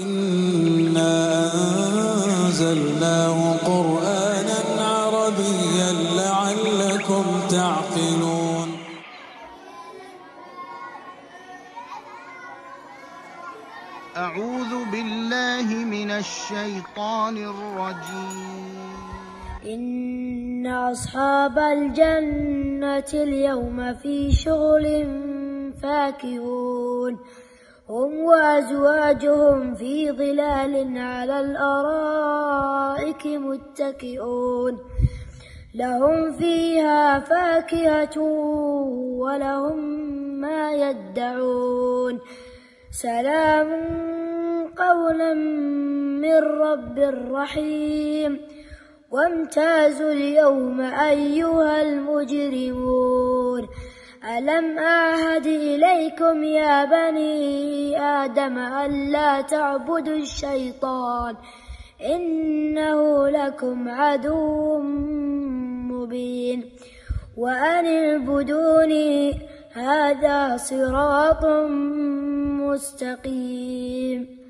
إنا أنزلناه قرآنا عربيا لعلكم تعقلون. أعوذ بالله من الشيطان الرجيم. إن أصحاب الجنة اليوم في شغل فاكهون هم وأزواجهم في ظلال على الأرائك متكئون لهم فيها فاكهة ولهم ما يدعون سلام قولا من رب رحيم. وامتازوا اليوم أيها المجرمون ألم أعهد إليكم يا بني آدم ألا تعبدوا الشيطان إنه لكم عدو مبين وأن اعبدوني هذا صراط مستقيم.